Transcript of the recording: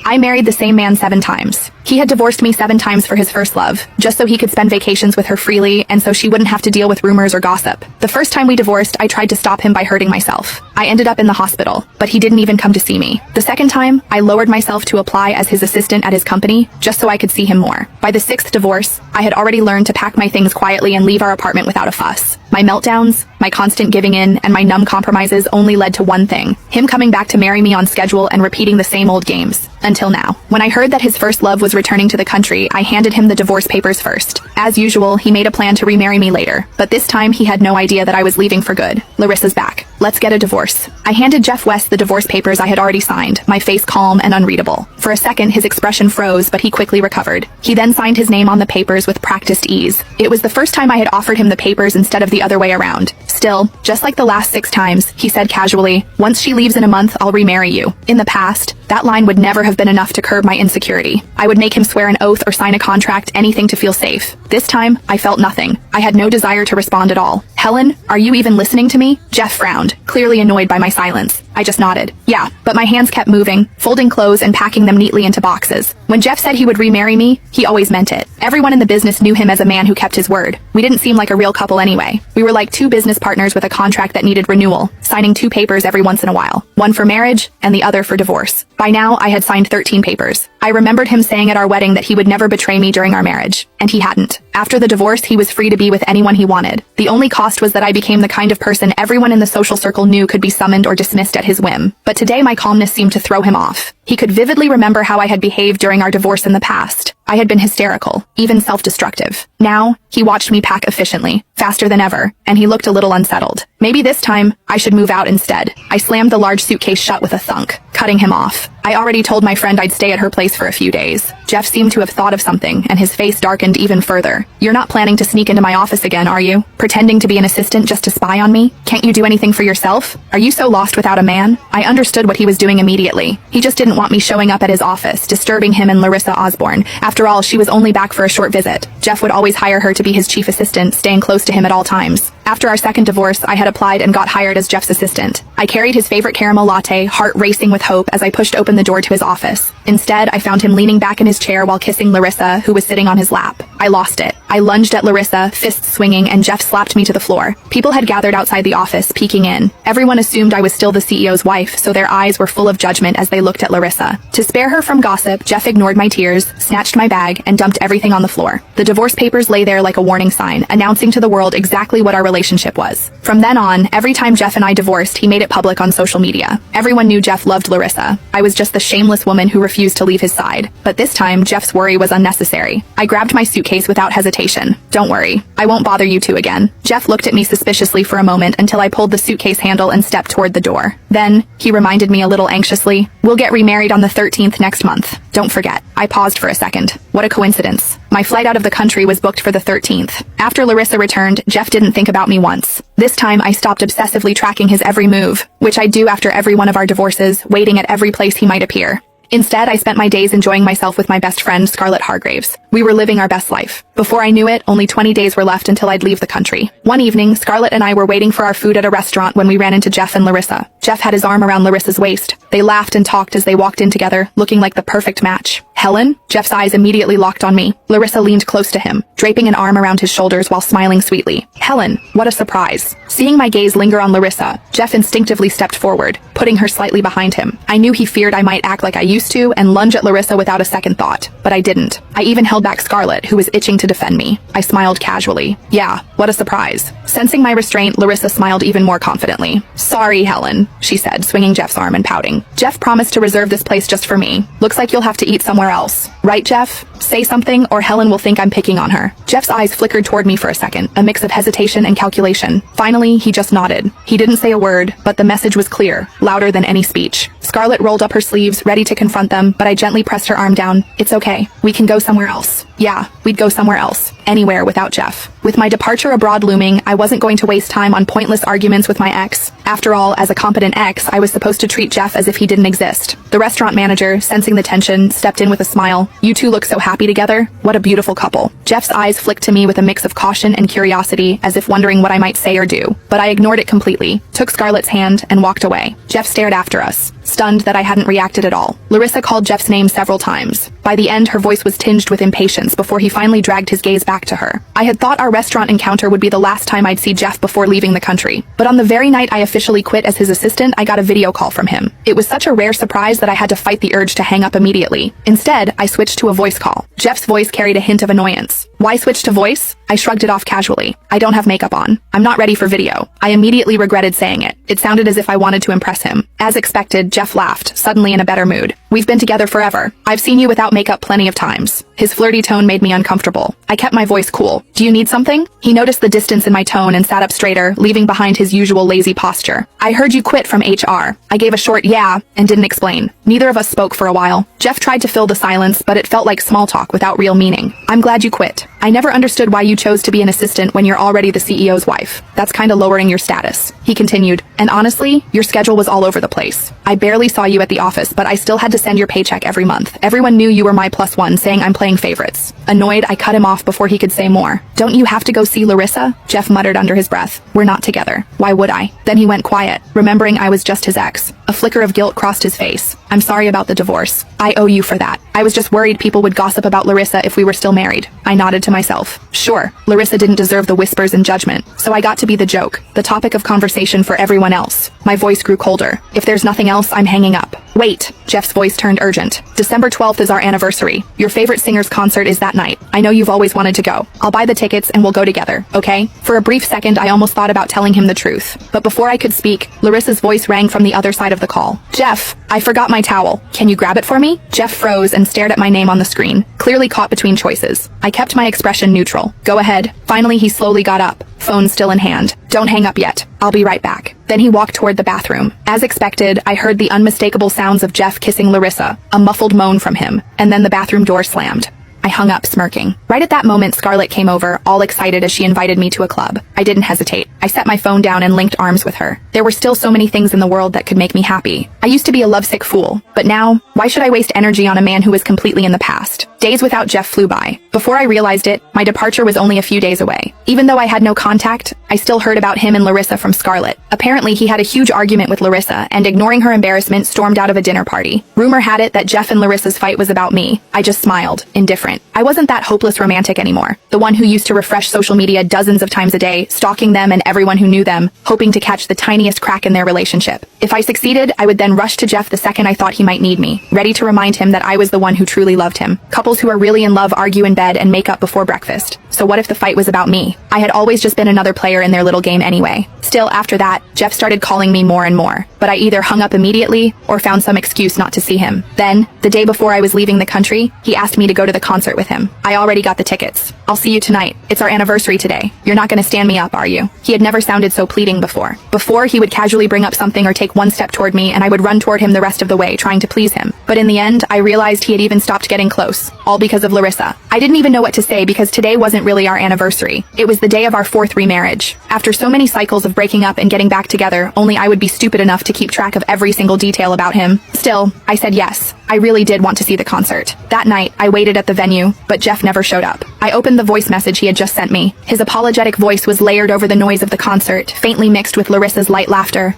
I married the same man 7 times. He had divorced me 7 times for his first love, just so he could spend vacations with her freely and so she wouldn't have to deal with rumors or gossip. The first time we divorced, I tried to stop him by hurting myself. I ended up in the hospital, but he didn't even come to see me. The second time, I lowered myself to apply as his assistant at his company, just so I could see him more. By the 6th divorce, I had already learned to pack my things quietly and leave our apartment without a fuss. My meltdowns, my constant giving in, and my numb compromises only led to one thing: him coming back to marry me on schedule and repeating the same old games. Until now. When I heard that his first love was returning to the country, I handed him the divorce papers first. As usual, he made a plan to remarry me later, but this time he had no idea that I was leaving for good. Larissa's back. Let's get a divorce. I handed Jeff West the divorce papers I had already signed, my face calm and unreadable. For a second, his expression froze, but he quickly recovered. He then signed his name on the papers with practiced ease. It was the first time I had offered him the papers instead of the other way around. Still, just like the last 6 times, he said casually, "Once she leaves in a month, I'll remarry you." In the past, that line would never have been enough to curb my insecurity. I would make him swear an oath or sign a contract, anything to feel safe. This time, I felt nothing. I had no desire to respond at all. "Helen, are you even listening to me?" Jeff frowned, clearly annoyed by my silence. I just nodded. Yeah, but my hands kept moving, folding clothes and packing them neatly into boxes. When Jeff said he would remarry me, he always meant it. Everyone in the business knew him as a man who kept his word. We didn't seem like a real couple anyway. We were like 2 business partners with a contract that needed renewal, signing 2 papers every once in a while. One for marriage, and the other for divorce. By now, I had signed 13 papers. I remembered him saying at our wedding that he would never betray me during our marriage. And he hadn't. After the divorce, he was free to be with anyone he wanted. The only cost was that I became the kind of person everyone in the social circle knew could be summoned or dismissed at his whim. But today my calmness seemed to throw him off. He could vividly remember how I had behaved during our divorce in the past. I had been hysterical, even self-destructive. Now, he watched me pack efficiently, faster than ever, and he looked a little unsettled. Maybe this time, I should move out instead. I slammed the large suitcase shut with a thunk, cutting him off. I already told my friend I'd stay at her place for a few days. Jeff seemed to have thought of something, and his face darkened even further. "You're not planning to sneak into my office again, are you? Pretending to be an assistant just to spy on me? Can't you do anything for yourself? Are you so lost without a man?" I understood what he was doing immediately. He just didn't want me showing up at his office, disturbing him and Larissa Osborne. After all, she was only back for a short visit. Jeff would always hire her to be his chief assistant, staying close to him at all times. After our second divorce, I had applied and got hired as Jeff's assistant. I carried his favorite caramel latte, heart racing with hope as I pushed open the door to his office. Instead, I found him leaning back in his chair while kissing Larissa, who was sitting on his lap. I lost it. I lunged at Larissa, fists swinging, and Jeff slapped me to the floor. People had gathered outside the office, peeking in. Everyone assumed I was still the CEO's wife, so their eyes were full of judgment as they looked at Larissa. To spare her from gossip, Jeff ignored my tears, snatched my bag, and dumped everything on the floor. The divorce papers lay there like a warning sign, announcing to the world exactly what our relationship was. From then on, every time Jeff and I divorced, he made it public on social media. Everyone knew Jeff loved Larissa. I was just the shameless woman who refused to leave his side. But this time, Jeff's worry was unnecessary. I grabbed my suitcase without hesitation. "Don't worry. I won't bother you two again." Jeff looked at me suspiciously for a moment until I pulled the suitcase handle and stepped toward the door. Then, he reminded me a little anxiously, "We'll get remarried on the 13th next month. Don't forget." I paused for a second. What a coincidence. My flight out of the country was booked for the 13th. After Larissa returned, Jeff didn't think about me once. This time, I stopped obsessively tracking his every move, which I do after every one of our divorces, waiting at every place he might appear. Instead, I spent my days enjoying myself with my best friend, Scarlett Hargraves. We were living our best life. Before I knew it, only 20 days were left until I'd leave the country. One evening, Scarlett and I were waiting for our food at a restaurant when we ran into Jeff and Larissa. Jeff had his arm around Larissa's waist. They laughed and talked as they walked in together, looking like the perfect match. "Helen?" Jeff's eyes immediately locked on me. Larissa leaned close to him, draping an arm around his shoulders while smiling sweetly. "Helen, what a surprise." Seeing my gaze linger on Larissa, Jeff instinctively stepped forward, putting her slightly behind him. I knew he feared I might act like I used to and lunge at Larissa without a second thought, but I didn't. I even held back Scarlett, who was itching to defend me. I smiled casually. "Yeah, what a surprise." Sensing my restraint, Larissa smiled even more confidently. "Sorry, Helen," she said, swinging Jeff's arm and pouting. "Jeff promised to reserve this place just for me. Looks like you'll have to eat somewhere else. Right, Jeff? Say something, or Helen will think I'm picking on her." Jeff's eyes flickered toward me for a second, a mix of hesitation and calculation. Finally, he just nodded. He didn't say a word, but the message was clear, louder than any speech. Scarlett rolled up her sleeves, ready to confront them, but I gently pressed her arm down. "It's okay. We can go somewhere else." Yeah, we'd go somewhere else. Anywhere without Jeff. With my departure abroad looming, I wasn't going to waste time on pointless arguments with my ex. After all, as a competent ex, I was supposed to treat Jeff as if he didn't exist. The restaurant manager, sensing the tension, stepped in with a smile. "You two look so happy together. What a beautiful couple." Jeff's eyes flicked to me with a mix of caution and curiosity, as if wondering what I might say or do. But I ignored it completely, took Scarlett's hand, and walked away. Jeff stared after us, stunned that I hadn't reacted at all. Larissa called Jeff's name several times. By the end, her voice was tinged with impatience before he finally dragged his gaze back to her. I had thought our restaurant encounter would be the last time I'd see Jeff before leaving the country. But on the very night I officially quit as his assistant, I got a video call from him. It was such a rare surprise that I had to fight the urge to hang up immediately. Instead, I switched to a voice call. Jeff's voice carried a hint of annoyance. Why switch to voice? I shrugged it off casually. I don't have makeup on. I'm not ready for video. I immediately regretted saying it. It sounded as if I wanted to impress him. As expected, Jeff laughed, suddenly in a better mood. We've been together forever. I've seen you without makeup plenty of times. His flirty tone made me uncomfortable. I kept my voice cool. Do you need something? He noticed the distance in my tone and sat up straighter, leaving behind his usual lazy posture. I heard you quit from HR. I gave a short yeah and didn't explain. Neither of us spoke for a while. Jeff tried to fill the silence, but it felt like small talk without real meaning. I'm glad you quit. I never understood why you chose to be an assistant when you're already the CEO's wife. That's kinda lowering your status. He continued, and honestly, your schedule was all over the place. I barely saw you at the office, but I still had to send your paycheck every month. Everyone knew you were my +1, saying I'm playing favorites. Annoyed, I cut him off before he could say more. Don't you have to go see Larissa? Jeff muttered under his breath. We're not together. Why would I? Then he went quiet, remembering I was just his ex. A flicker of guilt crossed his face. I'm sorry about the divorce. I owe you for that. I was just worried people would gossip about Larissa if we were still married. I nodded to myself. Sure, Larissa didn't deserve the whispers and judgment, so I got to be the joke, the topic of conversation for everyone else. My voice grew colder. If there's nothing else, I'm hanging up. Wait, Jeff's voice turned urgent. December 12th is our anniversary. Your favorite singer's concert is that night. I know you've always wanted to go. I'll buy the tickets and we'll go together, okay? For a brief second, I almost thought about telling him the truth. But before I could speak, Larissa's voice rang from the other side of the call. Jeff, I forgot my towel. Can you grab it for me? Jeff froze and stared at my name on the screen, clearly caught between choices. I kept my expression neutral. Go ahead. Finally, he slowly got up, phone still in hand. Don't hang up yet. I'll be right back. Then he walked toward the bathroom. As expected, I heard the unmistakable sounds of Jeff kissing Larissa, a muffled moan from him, and then the bathroom door slammed. I hung up, smirking. Right at that moment, Scarlett came over, all excited as she invited me to a club. I didn't hesitate. I set my phone down and linked arms with her. There were still so many things in the world that could make me happy. I used to be a lovesick fool, but now, why should I waste energy on a man who was completely in the past? Days without Jeff flew by. Before I realized it, my departure was only a few days away. Even though I had no contact, I still heard about him and Larissa from Scarlett. Apparently, he had a huge argument with Larissa, and ignoring her embarrassment, stormed out of a dinner party. Rumor had it that Jeff and Larissa's fight was about me. I just smiled, indifferent. I wasn't that hopeless romantic anymore. The one who used to refresh social media dozens of times a day, stalking them and everyone who knew them, hoping to catch the tiniest crack in their relationship. If I succeeded, I would then rush to Jeff the second I thought he might need me, ready to remind him that I was the one who truly loved him. Couples who are really in love argue in bed and make up before breakfast. So what if the fight was about me? I had always just been another player in their little game anyway. Still, after that, Jeff started calling me more and more, but I either hung up immediately or found some excuse not to see him. Then, the day before I was leaving the country, he asked me to go to the concert with him. I already got the tickets. I'll see you tonight. It's our anniversary today. You're not gonna stand me up, are you? He had never sounded so pleading before. Before, he would casually bring up something or take one step toward me, and I would run toward him the rest of the way, trying to please him. But in the end, I realized he had even stopped getting close, all because of Larissa. I didn't even know what to say because today wasn't really our anniversary. It was the day of our 4th remarriage. After so many cycles of breaking up and getting back together, only I would be stupid enough to keep track of every single detail about him. Still, I said yes. I really did want to see the concert. That night, I waited at the venue, but Jeff never showed up. I opened the voice message he had just sent me. His apologetic voice was layered over the noise of the concert, faintly mixed with Larissa's light laughter.